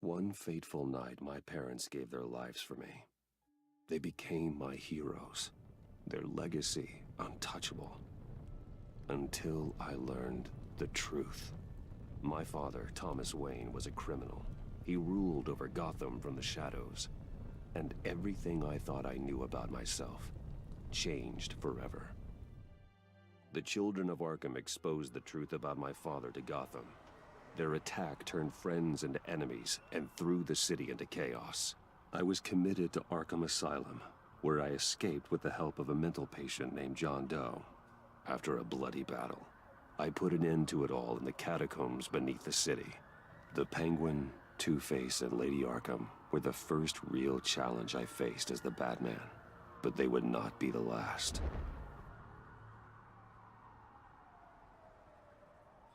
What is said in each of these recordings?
One fateful night, my parents gave their lives for me. They became my heroes, their legacy untouchable. Until I learned the truth. My father, Thomas Wayne, was a criminal. He ruled over Gotham from the shadows. And everything I thought I knew about myself changed forever. The children of Arkham exposed the truth about my father to Gotham. Their attack turned friends into enemies and threw the city into chaos. I was committed to Arkham Asylum, where I escaped with the help of a mental patient named John Doe. After a bloody battle, I put an end to it all in the catacombs beneath the city. The Penguin, Two-Face, and Lady Arkham were the first real challenge I faced as the Batman, but they would not be the last.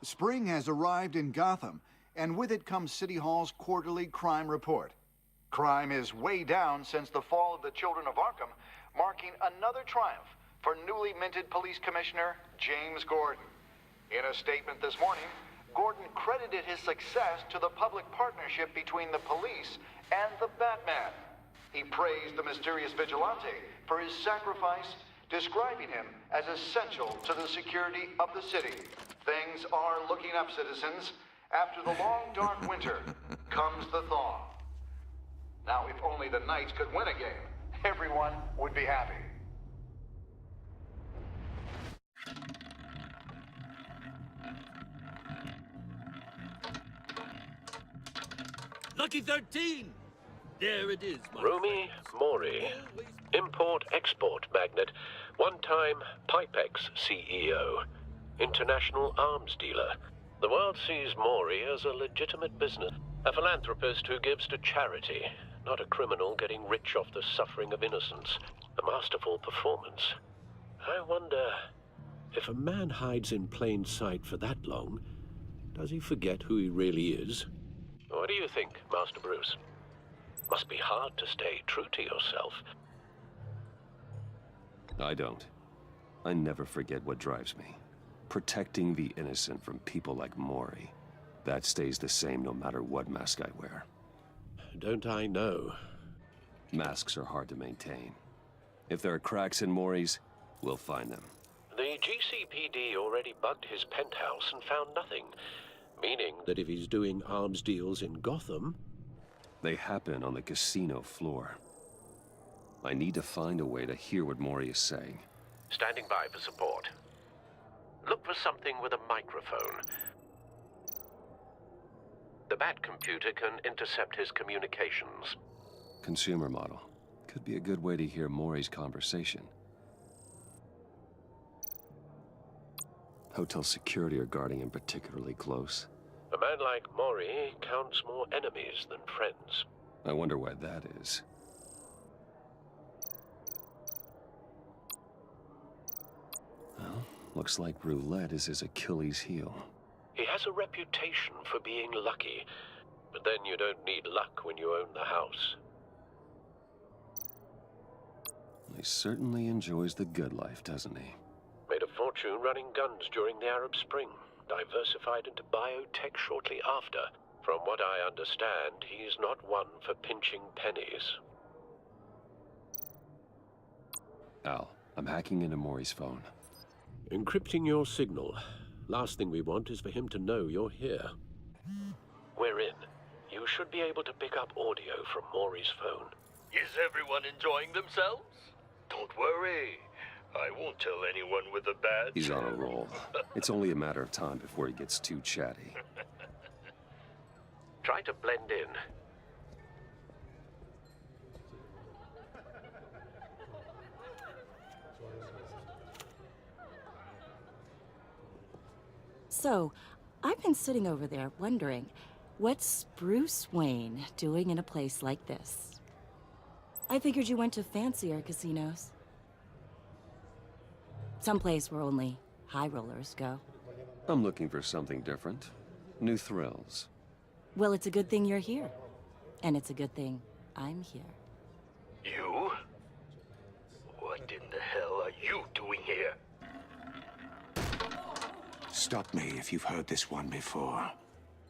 Spring has arrived in Gotham, and with it comes City Hall's quarterly crime report. Crime is way down since the fall of the Children of Arkham, marking another triumph for newly minted Police Commissioner James Gordon. In a statement this morning, Gordon credited his success to the public partnership between the police and the Batman. He praised the mysterious vigilante for his sacrifice, describing him as essential to the security of the city. Things are looking up, citizens. After the long, dark winter comes the thaw. Now, if only the Knights could win a game, everyone would be happy. Lucky 13! There it is, my Rumi Mori, import-export magnate, one-time Pipex CEO, international arms dealer. The world sees Mori as a legitimate business, a philanthropist who gives to charity, not a criminal getting rich off the suffering of innocence. A masterful performance. I wonder, if a man hides in plain sight for that long, does he forget who he really is? What do you think, Master Bruce? Must be hard to stay true to yourself. I don't. I never forget what drives me. Protecting the innocent from people like Mori. That stays the same no matter what mask I wear. Don't I know? Masks are hard to maintain. If there are cracks in Mori's, we'll find them. The GCPD already bugged his penthouse and found nothing. Meaning that if he's doing arms deals in Gotham... They happen on the casino floor. I need to find a way to hear what Mori is saying. Standing by for support. Look for something with a microphone. The Bat computer can intercept his communications. Consumer model. Could be a good way to hear Mori's conversation. Hotel security are guarding him particularly close. A man like Mori counts more enemies than friends. I wonder why that is. Well, looks like roulette is his Achilles heel. He has a reputation for being lucky, but then you don't need luck when you own the house. He certainly enjoys the good life, doesn't he? Made a fortune running guns during the Arab Spring. Diversified into biotech shortly after. From what I understand, he's not one for pinching pennies. Al, I'm hacking into Mori's phone. Encrypting your signal. Last thing we want is for him to know you're here. We're in. You should be able to pick up audio from Mori's phone. Is everyone enjoying themselves? Don't worry. I won't tell anyone with a badge. He's on a roll. It's only a matter of time before he gets too chatty. Try to blend in. So, I've been sitting over there wondering, What's Bruce Wayne doing in a place like this? I figured you went to fancier casinos. Someplace where only high rollers go. I'm looking for something different. New thrills. Well, it's a good thing you're here. And it's a good thing I'm here. You? What in the hell are you doing here? Stop me if you've heard this one before.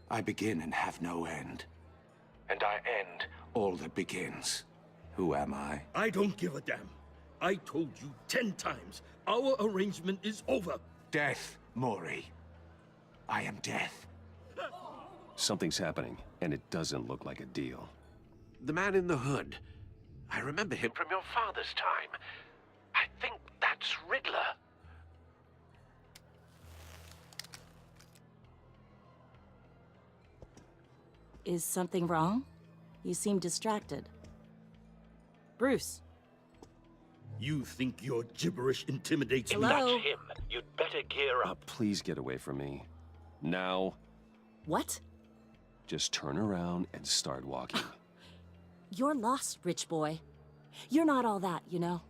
I begin and have no end. And I end all that begins. Who am I? I don't give a damn. I told you 10 times. Our arrangement is over. Death, Maury. I am death. Something's happening, and it doesn't look like a deal. The man in the hood. I remember him from your father's time. I think that's Riddler. Is something wrong? You seem distracted. Bruce. You think your gibberish intimidates If me? Hello? that's him, you'd better gear up. Please get away from me. Now, What? just turn around and start walking. You're lost, rich boy. You're not all that, you know.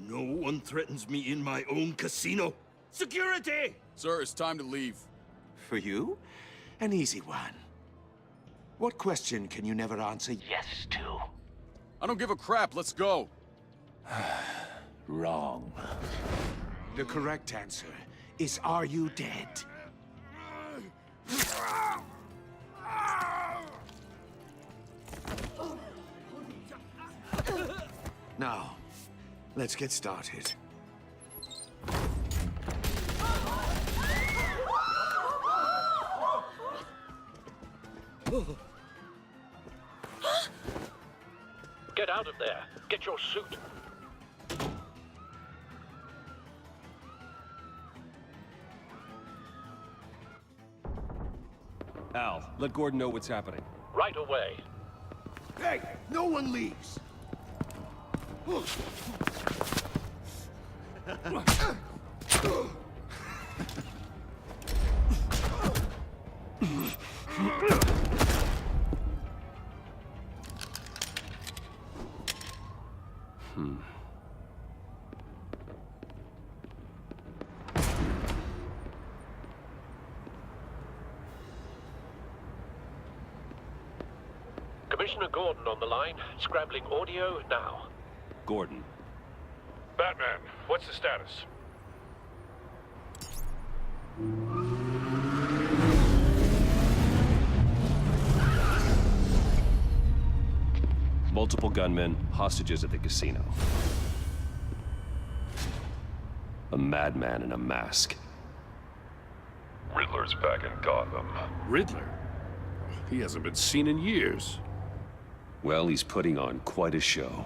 No one threatens me in my own casino. Security! Sir, it's time to leave. For you? An easy one. What question can you never answer yes to? I don't give a crap, let's go. Wrong. The correct answer is, are you dead? Now, let's get started. Get out of there. Get your suit. Al, let Gordon know what's happening. Right away. Hey, no one leaves! Commissioner Gordon on the line. Scrambling audio now. Gordon. Batman, what's the status? Multiple gunmen, hostages at the casino. A madman in a mask. Riddler's back in Gotham. Riddler? He hasn't been seen in years. Well, he's putting on quite a show.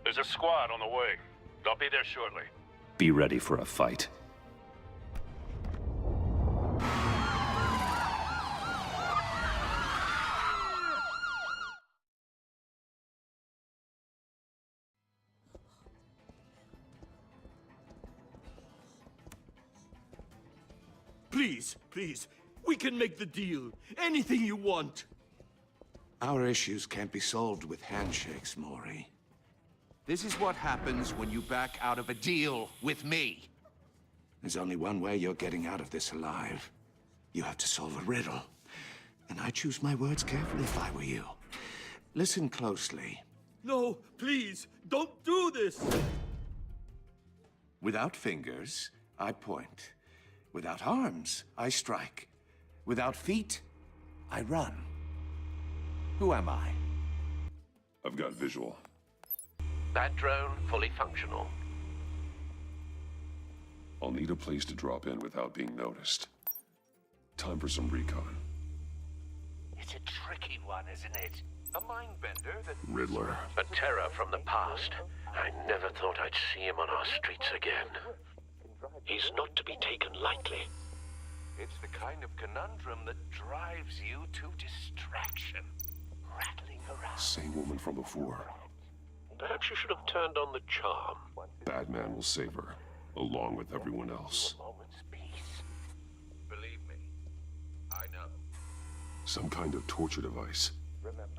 There's a squad on the way. I'll be there shortly. Be ready for a fight. Please, please. We can make the deal. Anything you want. Our issues can't be solved with handshakes, Maury. This is what happens when you back out of a deal with me. There's only one way you're getting out of this alive. You have to solve a riddle. And I choose my words carefully if I were you. Listen closely. No, please, don't do this. Without fingers, I point. Without arms, I strike. Without feet, I run. Who am I? I've got visual. That drone fully functional. I'll need a place to drop in without being noticed. Time for some recon. It's a tricky one, isn't it? A mind bender that... Riddler. A terror from the past. I never thought I'd see him on our streets again. He's not to be taken lightly. It's the kind of conundrum that drives you to distraction. Rattling around. Same woman from before. Perhaps you should have turned on the charm. Batman will save her, along with everyone else. Moment's peace. Believe me, I know. Some kind of torture device.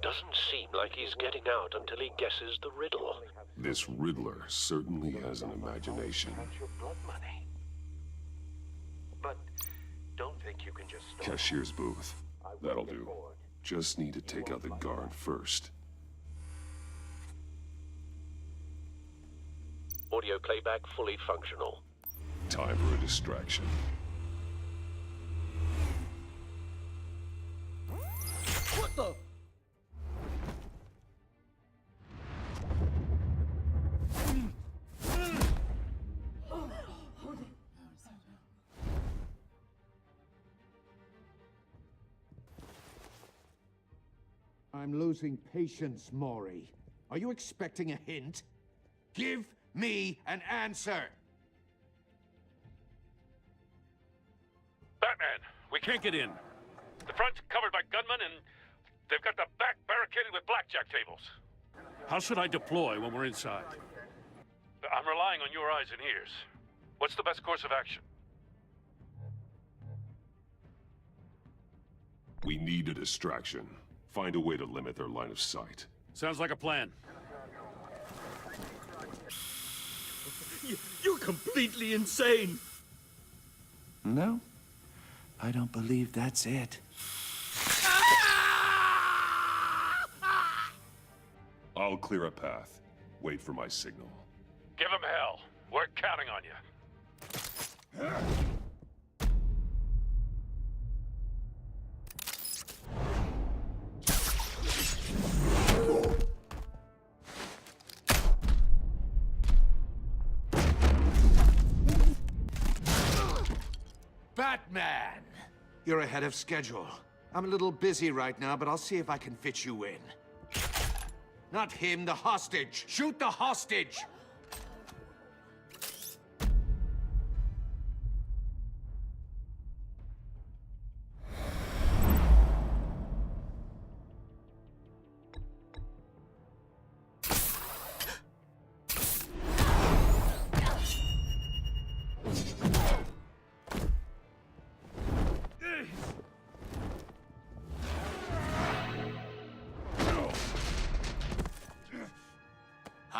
Doesn't seem like he's getting out until he guesses the riddle. This Riddler certainly has an imagination. Your blood money. But don't think you can just stop. Cashier's booth. That'll do. Just need to take out the guard first. Audio playback fully functional. Time for a distraction. What the? I'm losing patience, Maury. Are you expecting a hint? Give me an answer! Batman, we can't get in. The front's covered by gunmen, and they've got the back barricaded with blackjack tables. How should I deploy when we're inside? I'm relying on your eyes and ears. What's the best course of action? We need a distraction. Find a way to limit their line of sight. Sounds like a plan. You're completely insane! No, I don't believe that's it. I'll clear a path. Wait for my signal. Give him hell. We're counting on you. Batman! You're ahead of schedule. I'm a little busy right now, but I'll see if I can fit you in. Not him, the hostage! Shoot the hostage!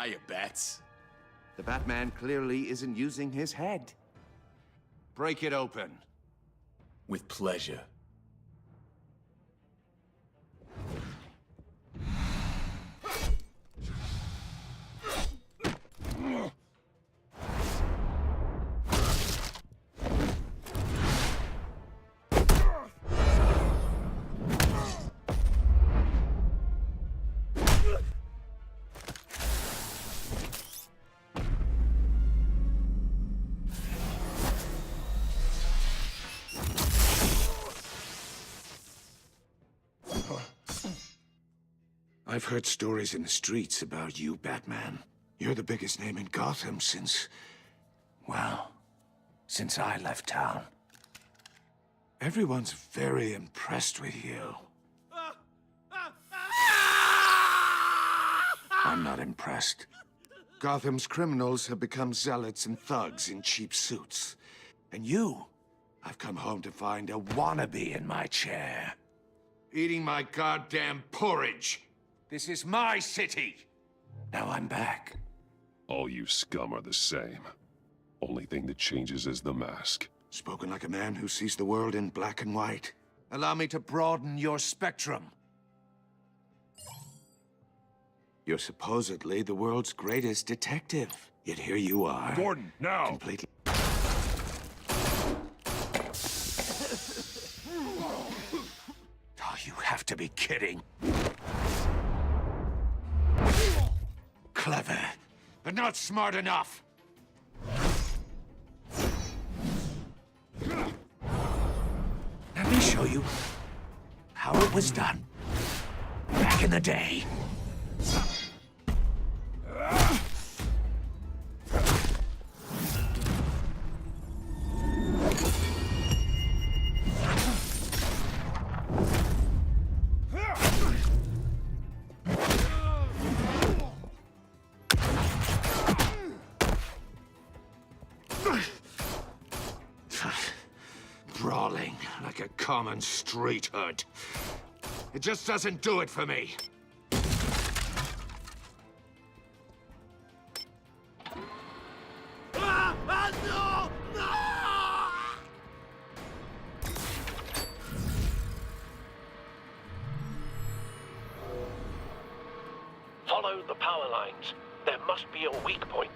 Hiya, Bats. The Batman clearly isn't using his head. Break it open. With pleasure. I've heard stories in the streets about you, Batman. You're the biggest name in Gotham since... well, since I left town. Everyone's very impressed with you. I'm not impressed. Gotham's criminals have become zealots and thugs in cheap suits. And you, I've come home to find a wannabe in my chair. Eating my goddamn porridge. This is my city! Now I'm back. All you scum are the same. Only thing that changes is the mask. Spoken like a man who sees the world in black and white. Allow me to broaden your spectrum. You're supposedly the world's greatest detective. Yet here you are. Gordon, now! Completely... Oh, you have to be kidding. Clever, but not smart enough. Let me show you how it was done back in the day. like a common street hood. It just doesn't do it for me. Follow the power lines. There must be a weak point.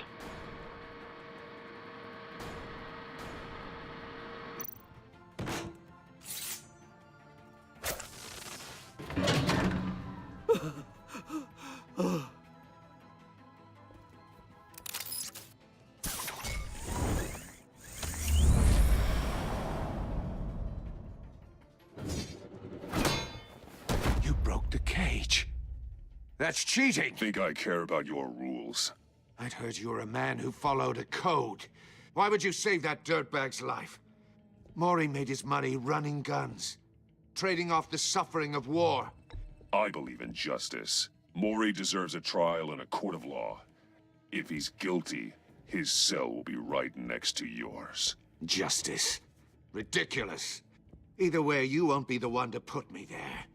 You broke the cage. That's cheating! Think I care about your rules? I'd heard you were a man who followed a code. Why would you save that dirtbag's life? Maury made his money running guns, trading off the suffering of war. I believe in justice. Maury deserves a trial in a court of law. If he's guilty, his cell will be right next to yours. Justice. Ridiculous. Either way, you won't be the one to put me there.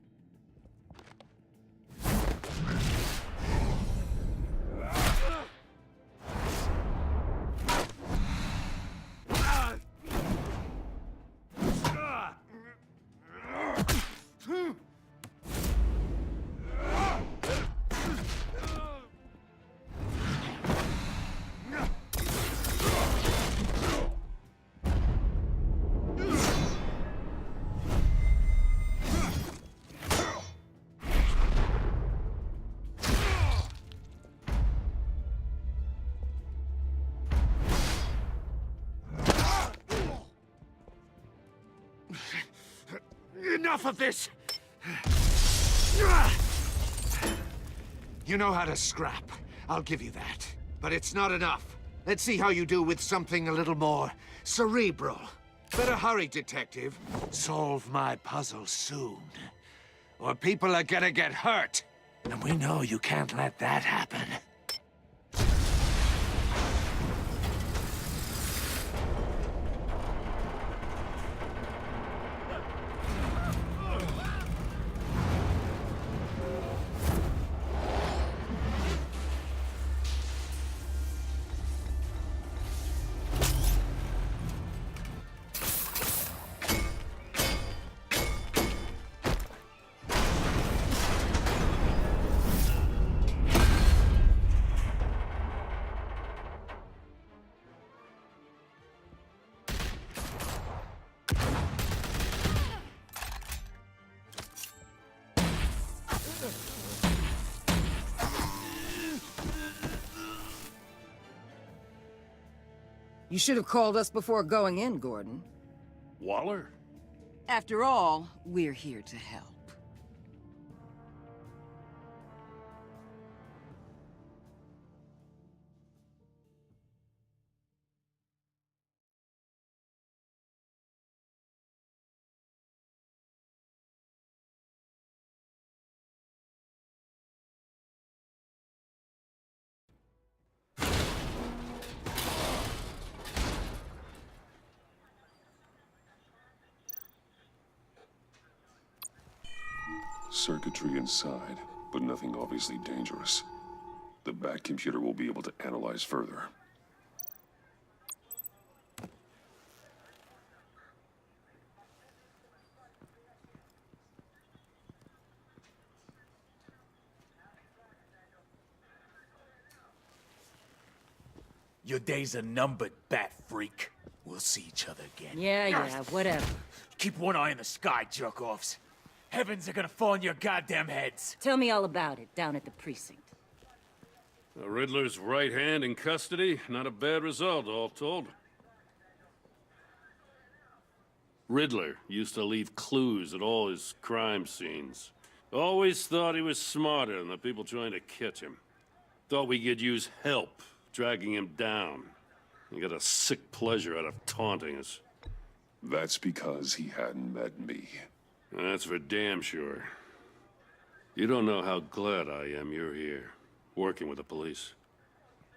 Enough of this! You know how to scrap. I'll give you that. But it's not enough. Let's see how you do with something a little more cerebral. Better hurry, detective. Solve my puzzle soon. Or people are gonna get hurt. And we know you can't let that happen. You should have called us before going in, Gordon. Waller? After all, we're here to help. Circuitry inside, but nothing obviously dangerous. The back computer will be able to analyze further. Your days are numbered, bat freak. We'll see each other again. Yeah, whatever. Keep one eye in the sky, jerk-offs. Heavens are gonna fall on your goddamn heads. Tell me all about it down at the precinct. The Riddler's right hand in custody. Not a bad result, all told. Riddler used to leave clues at all his crime scenes. Always thought he was smarter than the people trying to catch him. Thought we could use help, dragging him down. He got a sick pleasure out of taunting us. That's because he hadn't met me. That's for damn sure. You don't know how glad I am you're here, working with the police.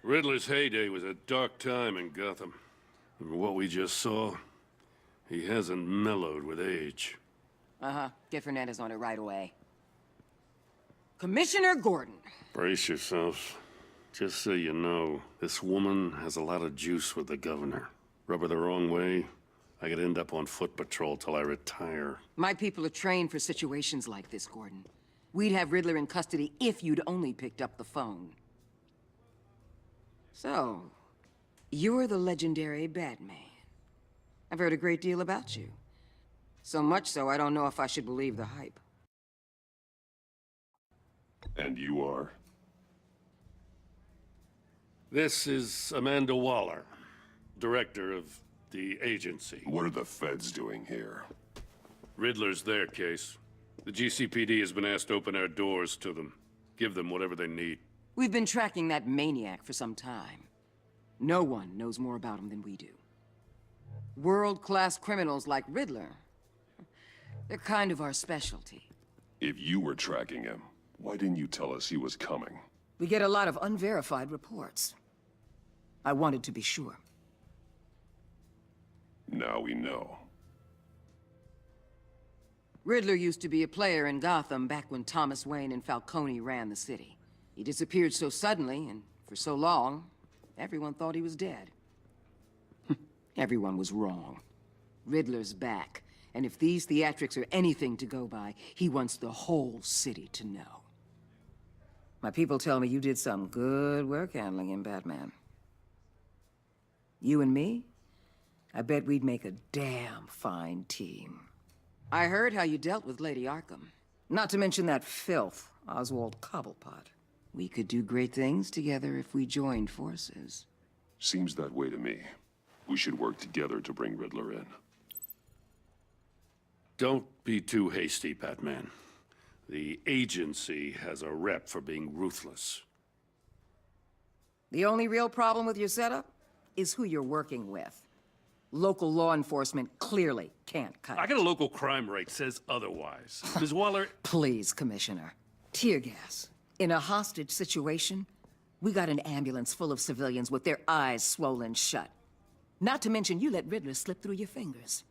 Riddler's heyday was a dark time in Gotham. And what we just saw, He hasn't mellowed with age. Uh-huh. Get Fernandez on it right away. Commissioner Gordon. Brace yourself. Just so you know, this woman has a lot of juice with the governor. Rub her the wrong way, I could end up on foot patrol till I retire. My people are trained for situations like this, Gordon. We'd have Riddler in custody if you'd only picked up the phone. So, you're the legendary Batman. I've heard a great deal about you. So much so, I don't know if I should believe the hype. And you are? This is Amanda Waller, director of the agency. What are the feds doing here? Riddler's their case. The GCPD has been asked to open our doors to them. Give them whatever they need. We've been tracking that maniac for some time. No one knows more about him than we do. World-class criminals like Riddler. They're kind of our specialty. If you were tracking him, why didn't you tell us he was coming? We get a lot of unverified reports. I wanted to be sure. Now we know. Riddler used to be a player in Gotham back when Thomas Wayne and Falcone ran the city. He disappeared so suddenly and for so long, everyone thought he was dead. Everyone was wrong. Riddler's back, and if these theatrics are anything to go by, he wants the whole city to know. My people tell me you did some good work handling him, Batman. You and me? I bet we'd make a damn fine team. I heard how you dealt with Lady Arkham. Not to mention that filth, Oswald Cobblepot. We could do great things together if we joined forces. Seems that way to me. We should work together to bring Riddler in. Don't be too hasty, Batman. The agency has a rep for being ruthless. The only real problem with your setup is who you're working with. Local law enforcement clearly can't cut I it. got a local crime rate says otherwise. Ms. Waller... Please, Commissioner. Tear gas. In a hostage situation, we got an ambulance full of civilians with their eyes swollen shut. Not to mention you let Riddler slip through your fingers.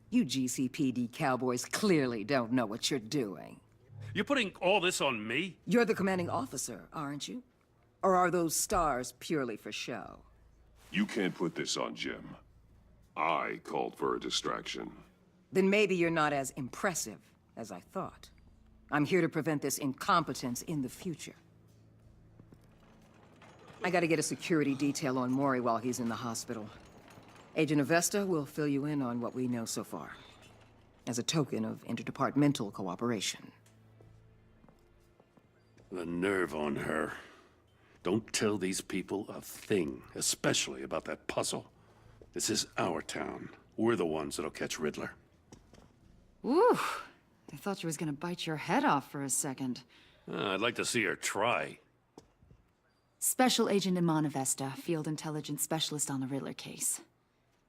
You GCPD cowboys clearly don't know what you're doing. You're putting all this on me? You're the commanding officer, aren't you? Or are those stars purely for show? You can't put this on Jim. I called for a distraction. Then maybe you're not as impressive as I thought. I'm here to prevent this incompetence in the future. I gotta get a security detail on Maury while he's in the hospital. Agent Avesta will fill you in on what we know so far, as a token of interdepartmental cooperation. The nerve on her. Don't tell these people a thing, especially about that puzzle. This is our town. We're the ones that'll catch Riddler. Ooh, I thought she was gonna bite your head off for a second. I'd like to see her try. Special Agent Iman Avesta, Field Intelligence Specialist on the Riddler case.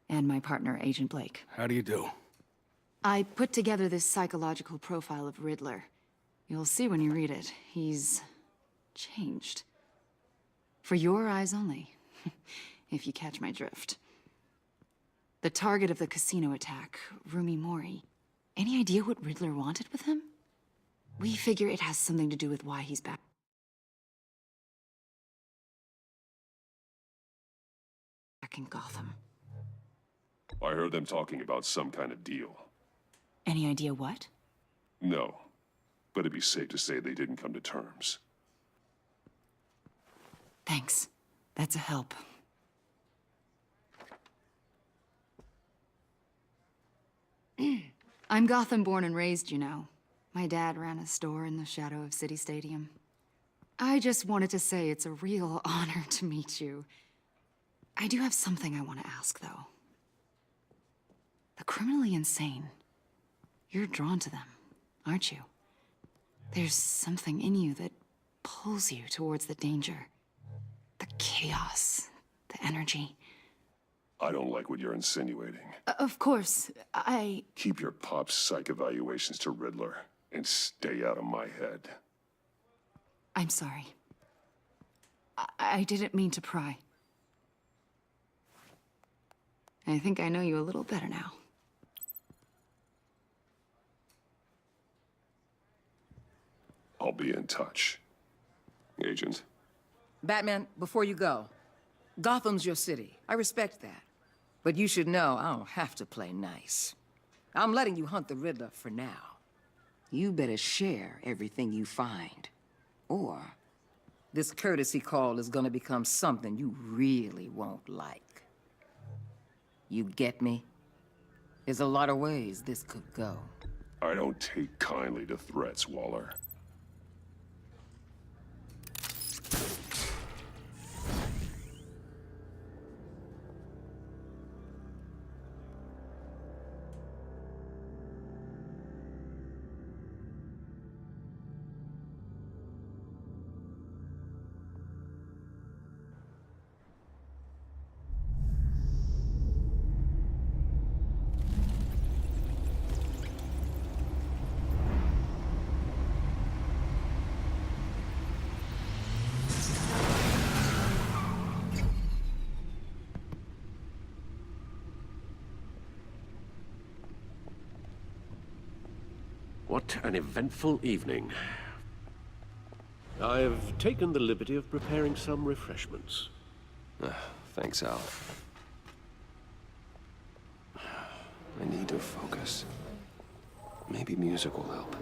And my partner, Agent Blake. How do you do? I put together this psychological profile of Riddler. You'll see when you read it. He's changed. For your eyes only, if you catch my drift. The target of the casino attack, Rumi Mori. Any idea what Riddler wanted with him? We figure it has something to do with why he's back in Gotham. I heard them talking about some kind of deal. Any idea what? No, but it'd be safe to say they didn't come to terms. Thanks. That's a help. I'm Gotham born and raised, you know. My dad ran a store in the shadow of City Stadium. I just wanted to say it's a real honor to meet you. I do have something I want to ask, though. The criminally insane. You're drawn to them, aren't you? There's something in you that pulls you towards the danger. The chaos, the energy. I don't like what you're insinuating. Of course, Keep your pop psych evaluations to Riddler and stay out of my head. I'm sorry. I didn't mean to pry. I think I know you a little better now. be in touch. Agent. Batman, before you go, Gotham's your city. I respect that. But you should know I don't have to play nice. I'm letting you hunt the Riddler for now. You better share everything you find. Or this courtesy call is gonna become something you really won't like. You get me? There's a lot of ways this could go. I don't take kindly to threats, Waller. What an eventful evening. I've taken the liberty of preparing some refreshments. Thanks, Al. I need to focus. Maybe music will help.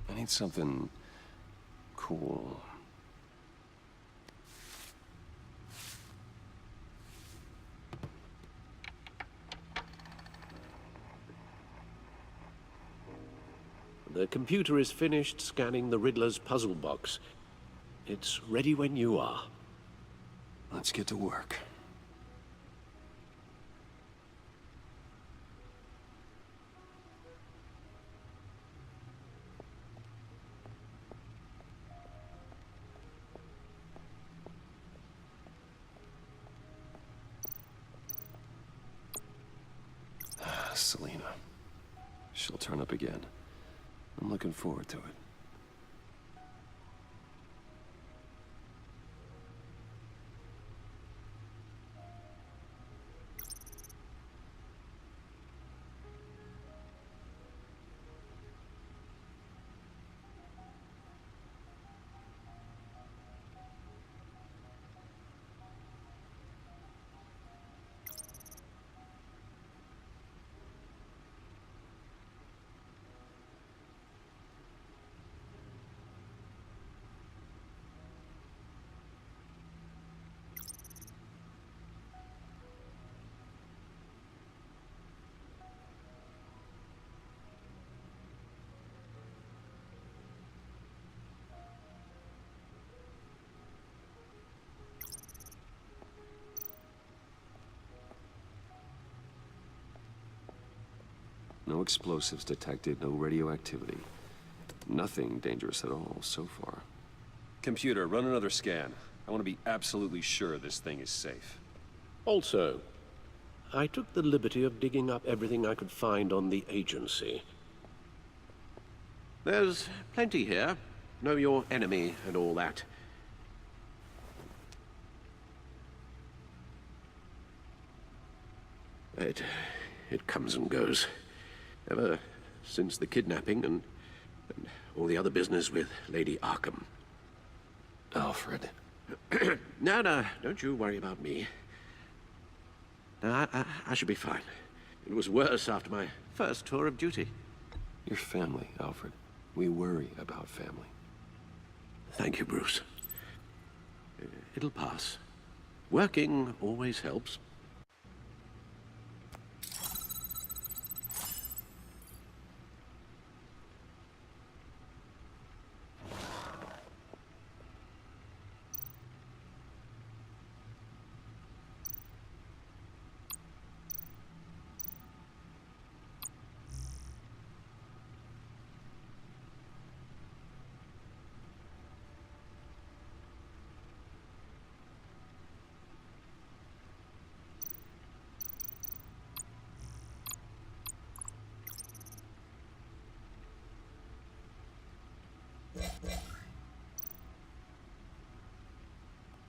I need something cool. The computer is finished scanning the Riddler's puzzle box. It's ready when you are. Let's get to work. Selina. She'll turn up again. I'm looking forward to it. No explosives detected, no radioactivity. Nothing dangerous at all so far. Computer, run another scan. I want to be absolutely sure this thing is safe. Also, I took the liberty of digging up everything I could find on the agency. There's plenty here. Know your enemy and all that. It comes and goes. Ever since the kidnapping and all the other business with Lady Arkham. Alfred. No, don't you worry about me. No, I should be fine. It was worse after my first tour of duty. Your family, Alfred. We worry about family. Thank you, Bruce. It'll pass. Working always helps.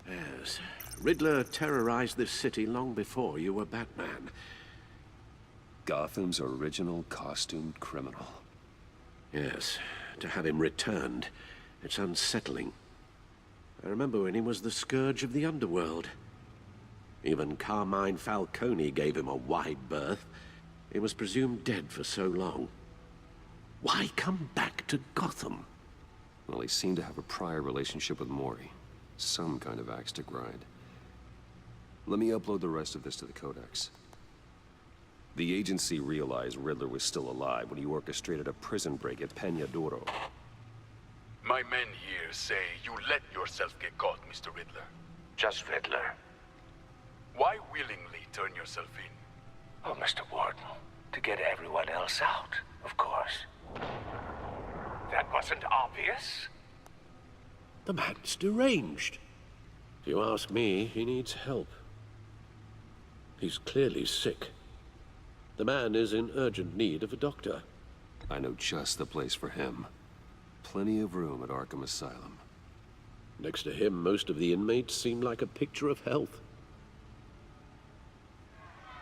Yes. Riddler terrorized this city long before you were Batman. Gotham's original costumed criminal. Yes, to have him returned, it's unsettling. I remember when he was the scourge of the underworld. Even Carmine Falcone gave him a wide berth. He was presumed dead for so long. Why come back to Gotham? Well, he seemed to have a prior relationship with Mori. Some kind of axe to grind. Let me upload the rest of this to the Codex. The agency realized Riddler was still alive when he orchestrated a prison break at Peñadoro. My men here say you let yourself get caught, Mr. Riddler. Just Riddler. Why willingly turn yourself in? Oh, Mr. Warden, to get everyone else out, of course. That wasn't obvious. The man's deranged. If you ask me, he needs help. He's clearly sick. The man is in urgent need of a doctor. I know just the place for him. Plenty of room at Arkham Asylum. Next to him, most of the inmates seem like a picture of health.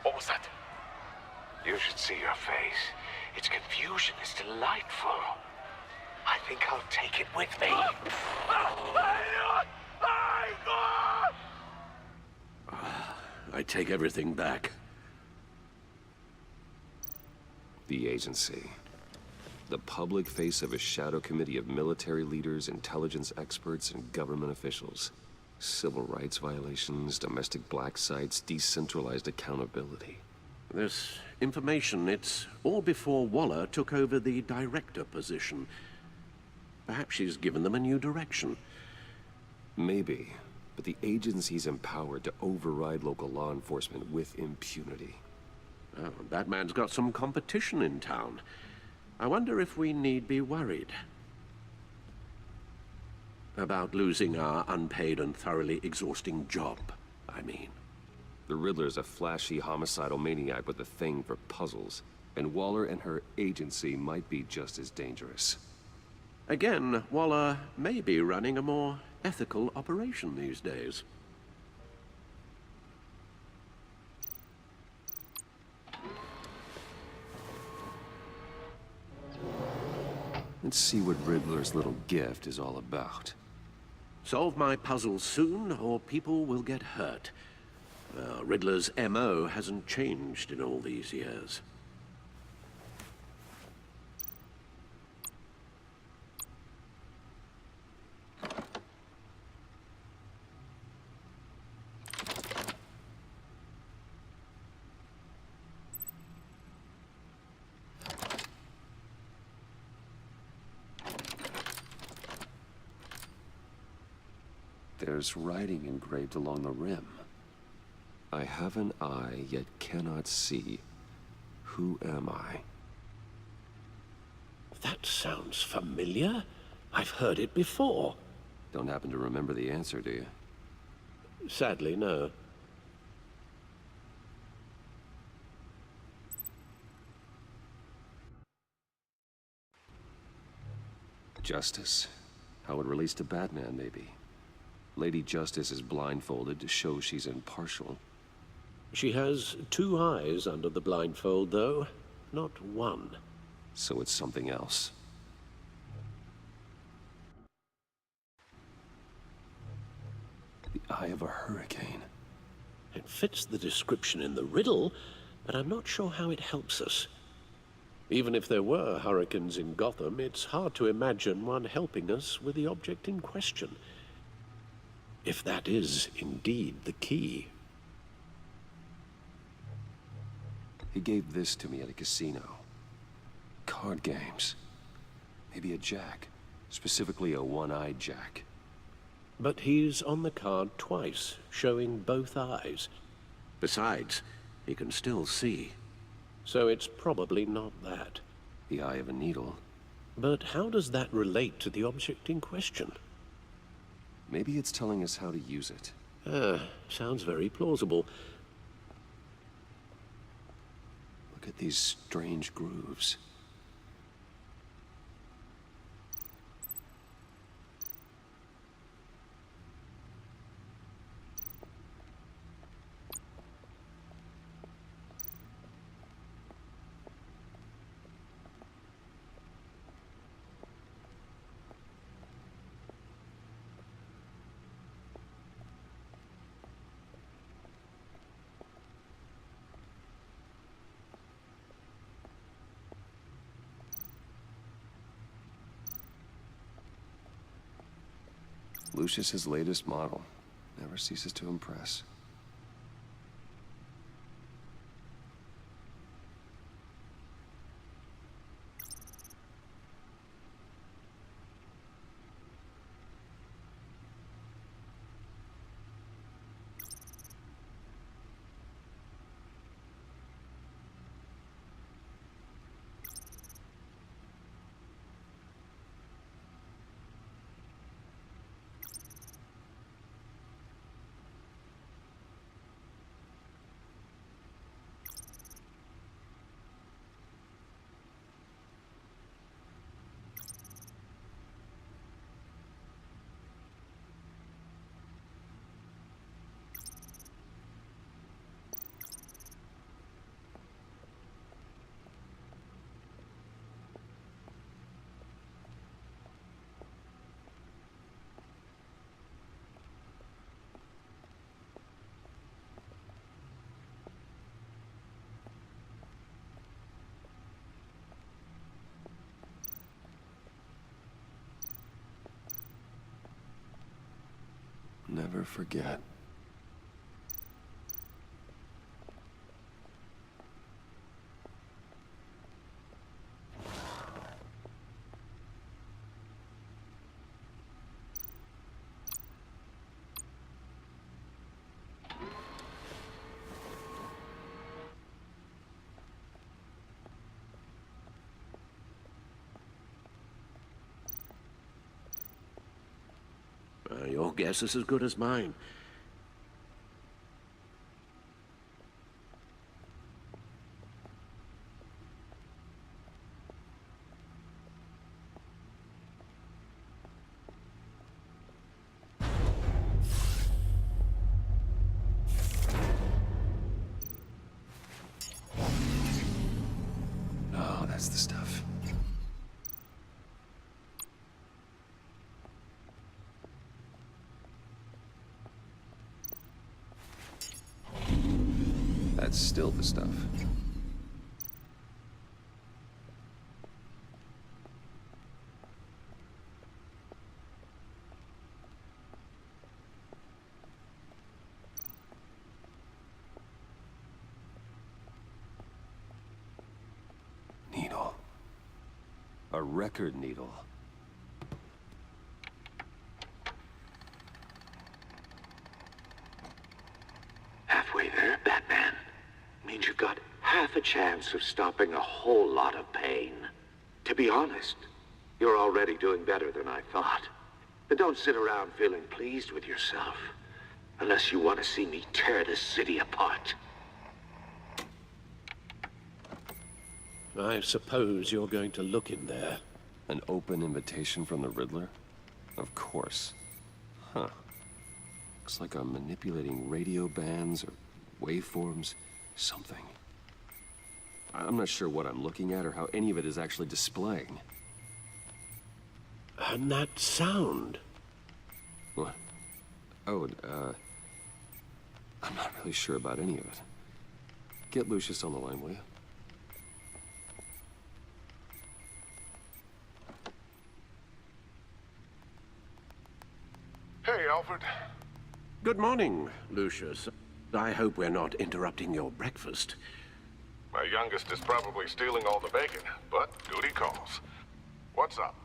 What was that? You should see your face. Its confusion is delightful. I think I'll take it with me. I take everything back. The agency. The public face of a shadow committee of military leaders, intelligence experts, and government officials. Civil rights violations, domestic black sites, decentralized accountability. This information, it's all before Waller took over the director position. Perhaps she's given them a new direction. Maybe, but the agency's empowered to override local law enforcement with impunity. Oh, Batman's got some competition in town. I wonder if we need be worried about losing our unpaid and thoroughly exhausting job, I mean. The Riddler's a flashy homicidal maniac with a thing for puzzles, and Waller and her agency might be just as dangerous. Again, Waller may be running a more ethical operation these days. Let's see what Riddler's little gift is all about. Solve my puzzle soon, or people will get hurt. Riddler's M.O. hasn't changed in all these years. There's writing engraved along the rim. I have an eye, yet cannot see. Who am I? That sounds familiar. I've heard it before. Don't happen to remember the answer, do you? Sadly, no. Justice. How it relates to Batman, maybe. Lady Justice is blindfolded to show she's impartial. She has two eyes under the blindfold, though, not one. So it's something else. The eye of a hurricane. It fits the description in the riddle, but I'm not sure how it helps us. Even if there were hurricanes in Gotham, it's hard to imagine one helping us with the object in question. If that is indeed the key. He gave this to me at a casino. Card games. Maybe a jack. Specifically a one-eyed jack. But he's on the card twice, showing both eyes. Besides, he can still see. So it's probably not that. The eye of a needle. But how does that relate to the object in question? Maybe it's telling us how to use it. Sounds very plausible. Look at these strange grooves. Lucius's latest model. Never ceases to impress. Never forget. Your guess is as good as mine. Oh, that's the stuff. That's still the stuff. Needle. A record needle. Halfway there, Batman. Means you've got half a chance of stopping a whole lot of pain. To be honest, you're already doing better than I thought. But don't sit around feeling pleased with yourself. Unless you want to see me tear this city apart. I suppose you're going to look in there. An open invitation from the Riddler? Of course. Huh. Looks like I'm manipulating radio bands or waveforms. Something. I'm not sure what I'm looking at or how any of it is actually displaying. And that sound. What? Oh, I'm not really sure about any of it. Get Lucius on the line, will you? Hey, Alfred. Good morning, Lucius. I hope we're not interrupting your breakfast. My youngest is probably stealing all the bacon, but duty calls. What's up?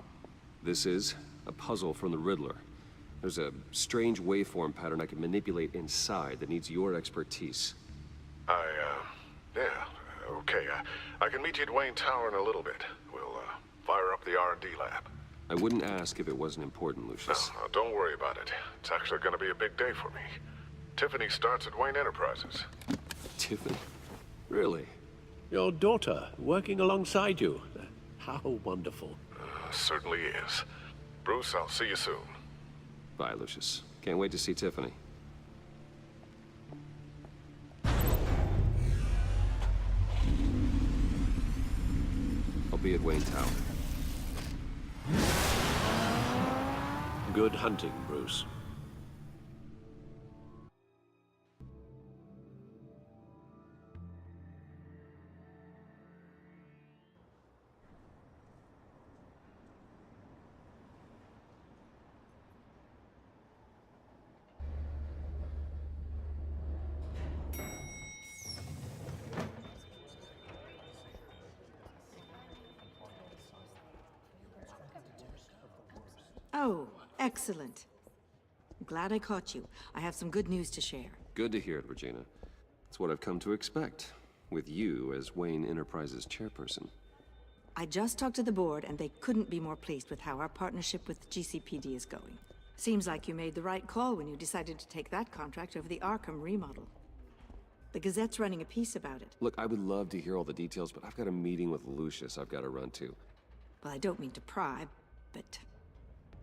This is a puzzle from the Riddler. There's a strange waveform pattern I can manipulate inside that needs your expertise. Yeah, okay. I can meet you at Wayne Tower in a little bit. We'll, fire up the R&D lab. I wouldn't ask if it wasn't important, Lucius. No, don't worry about it. It's actually gonna be a big day for me. Tiffany starts at Wayne Enterprises. Tiffany? Really? Your daughter working alongside you. How wonderful. Certainly is. Bruce, I'll see you soon. Bye, Lucius. Can't wait to see Tiffany. I'll be at Wayne Tower. Good hunting, Bruce. Oh, excellent. Glad I caught you. I have some good news to share. Good to hear it, Regina. It's what I've come to expect, with you as Wayne Enterprises chairperson. I just talked to the board, and they couldn't be more pleased with how our partnership with GCPD is going. Seems like you made the right call when you decided to take that contract over the Arkham remodel. The Gazette's running a piece about it. Look, I would love to hear all the details, but I've got a meeting with Lucius I've got to run to. Well, I don't mean to pry, but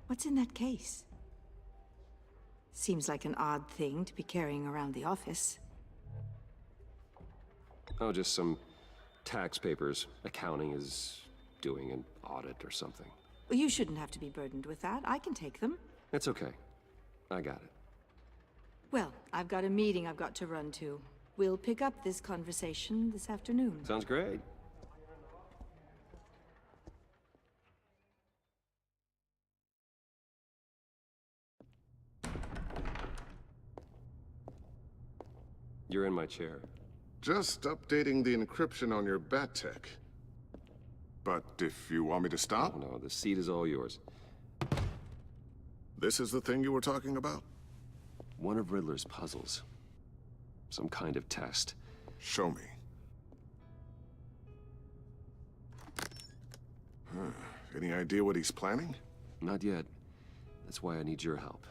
what's in that case? Seems like an odd thing to be carrying around the office. Oh, just some tax papers. Accounting is doing an audit or something. Well, you shouldn't have to be burdened with that. I can take them. It's okay. I got it. Well, I've got a meeting I've got to run to. We'll pick up this conversation this afternoon. Sounds great. You're in my chair. Just updating the encryption on your bat tech. But if you want me to stop? Oh, no, the seat is all yours. This is the thing you were talking about? One of Riddler's puzzles. Some kind of test. Show me. Any idea what he's planning? Not yet. That's why I need your help.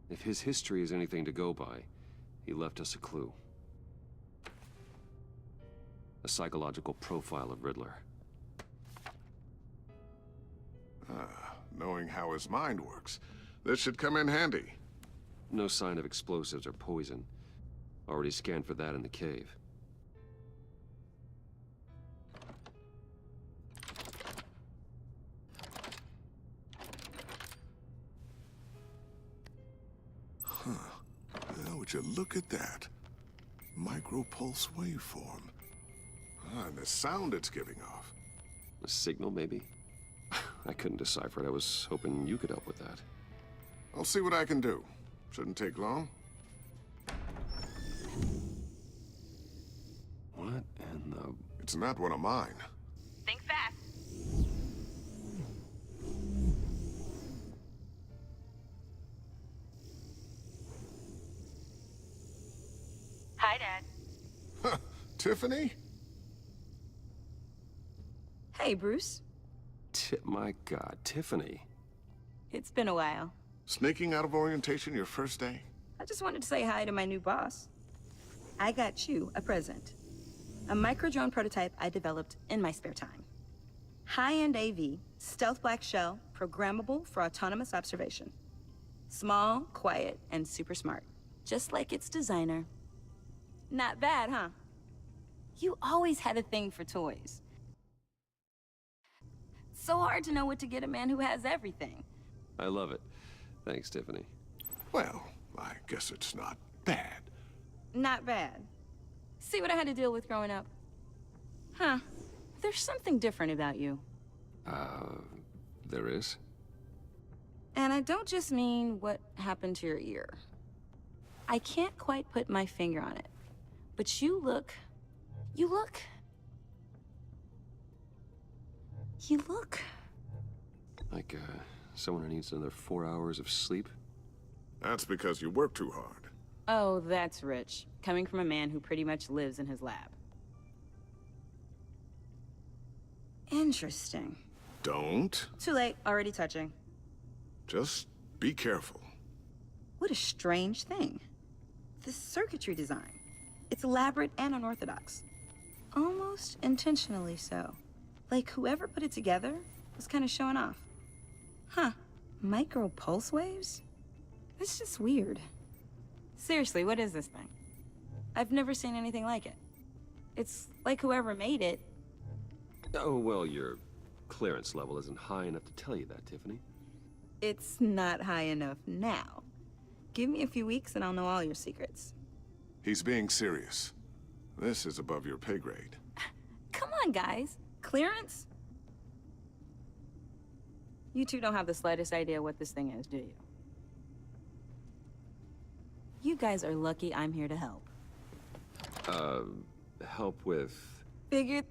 If his history is anything to go by, he left us a clue. A psychological profile of Riddler. Knowing how his mind works, this should come in handy. No sign of explosives or poison. Already scanned for that in the cave. Well, would you look at that? Micropulse waveform. And the sound it's giving off. A signal, maybe? I couldn't decipher it. I was hoping you could help with that. I'll see what I can do. Shouldn't take long. What in the... It's not one of mine. Think fast. Hi, Dad. Tiffany? Hey, Bruce. My God, Tiffany. It's been a while. Sneaking out of orientation your first day? I just wanted to say hi to my new boss. I got you a present. A micro-drone prototype I developed in my spare time. High-end AV, stealth black shell, programmable for autonomous observation. Small, quiet, and super smart. Just like its designer. Not bad, huh? You always had a thing for toys. So hard to know what to get a man who has everything. I love it. Thanks, Tiffany. Well, I guess it's not bad. Not bad. See what I had to deal with growing up? Huh. There's something different about you. There is? And I don't just mean what happened to your ear. I can't quite put my finger on it. But you look... Like, someone who needs another 4 hours of sleep? That's because you work too hard. Oh, that's rich. Coming from a man who pretty much lives in his lab. Interesting. Don't. Too late. Already touching. Just be careful. What a strange thing. The circuitry design. It's elaborate and unorthodox. Almost intentionally so. Like whoever put it together was kind of showing off. Huh. Micro pulse waves? That's just weird. Seriously, what is this thing? I've never seen anything like it. It's like whoever made it... Oh, well, your clearance level isn't high enough to tell you that, Tiffany. It's not high enough now. Give me a few weeks and I'll know all your secrets. He's being serious. This is above your pay grade. Come on, guys. Clearance? You two don't have the slightest idea what this thing is, do you? You guys are lucky I'm here to help. Help with... Figured